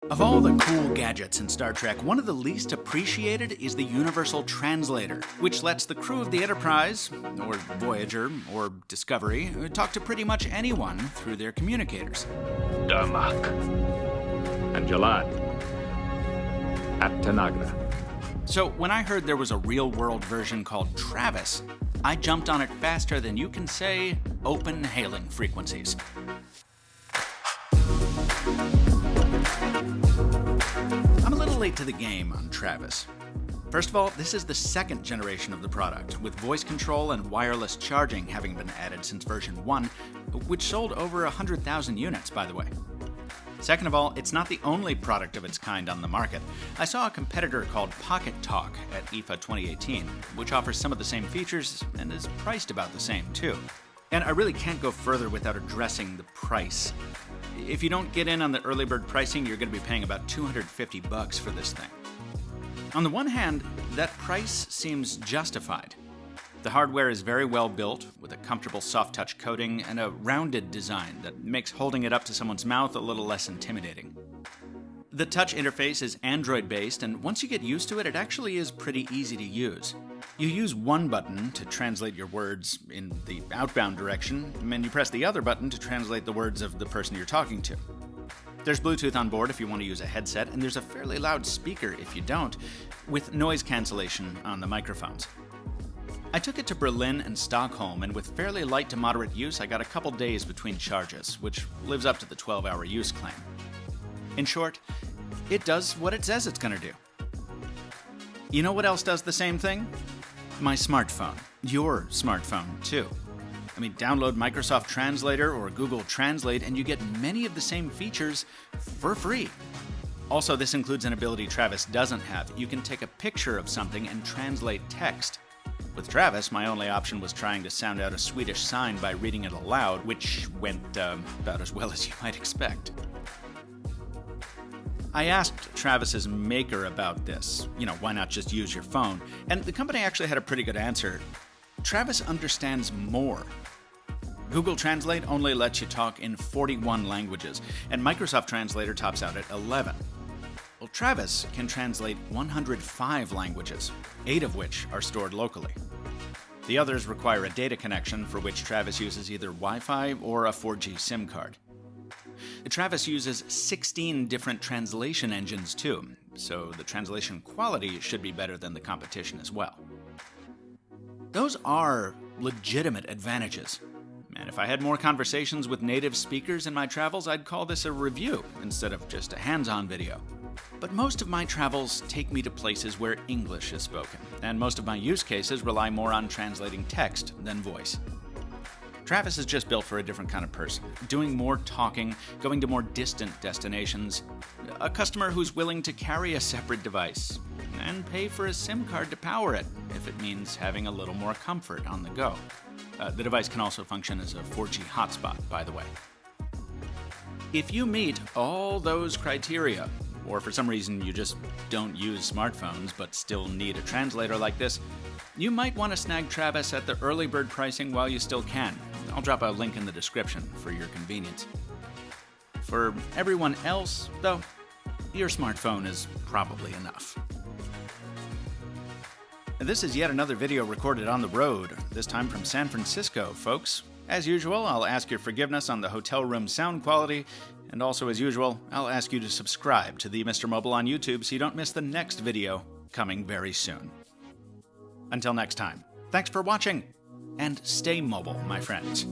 Of all the cool gadgets in Star Trek, one of the least appreciated is the Universal Translator, which lets the crew of the Enterprise, or Voyager, or Discovery, talk to pretty much anyone through their communicators. Darmak. And Jalad. At Tanagra. So when I heard there was a real-world version called Travis, I jumped on it faster than you can say open hailing frequencies. I'm a little late to the game on Travis. First of all, this is the second generation of the product, with voice control and wireless charging having been added since version 1, which sold over 100,000 units, by the way. Second of all, it's not the only product of its kind on the market. I saw a competitor called Pocket Talk at IFA 2018, which offers some of the same features and is priced about the same, too. And I really can't go further without addressing the price. If you don't get in on the early bird pricing, you're going to be paying about $250 for this thing. On the one hand, that price seems justified. The hardware is very well built, with a comfortable soft-touch coating and a rounded design that makes holding it up to someone's mouth a little less intimidating. The touch interface is Android-based, and once you get used to it, it actually is pretty easy to use. You use one button to translate your words in the outbound direction, and you press the other button to translate the words of the person you're talking to. There's Bluetooth on board if you want to use a headset, and there's a fairly loud speaker if you don't, with noise cancellation on the microphones. I took it to Berlin and Stockholm, and with fairly light to moderate use, I got a couple days between charges, which lives up to the 12-hour use claim. In short, it does what it says it's going to do. You know what else does the same thing? My smartphone. Your smartphone, too. I mean, download Microsoft Translator or Google Translate, and you get many of the same features for free. Also, this includes an ability Travis doesn't have. You can take a picture of something and translate text. With Travis, my only option was trying to sound out a Swedish sign by reading it aloud, which went about as well as you might expect. I asked Travis's maker about this, why not just use your phone? And the company actually had a pretty good answer. Travis understands more. Google Translate only lets you talk in 41 languages, and Microsoft Translator tops out at 11. Well, Travis can translate 105 languages, 8 of which are stored locally. The others require a data connection, for which Travis uses either Wi-Fi or a 4G SIM card. Travis uses 16 different translation engines too, so the translation quality should be better than the competition as well. Those are legitimate advantages. And if I had more conversations with native speakers in my travels, I'd call this a review instead of just a hands-on video. But most of my travels take me to places where English is spoken, and most of my use cases rely more on translating text than voice. Travis is just built for a different kind of person, doing more talking, going to more distant destinations, a customer who's willing to carry a separate device, and pay for a SIM card to power it, if it means having a little more comfort on the go. The device can also function as a 4G hotspot, by the way. If you meet all those criteria, or for some reason you just don't use smartphones but still need a translator like this, you might want to snag Travis at the early bird pricing while you still can. I'll drop a link in the description for your convenience. For everyone else, though, your smartphone is probably enough. This is yet another video recorded on the road, this time from San Francisco, folks. As usual, I'll ask your forgiveness on the hotel room sound quality, and also as usual, I'll ask you to subscribe to the Mr. Mobile on YouTube so you don't miss the next video coming very soon. Until next time, thanks for watching, and stay mobile, my friends.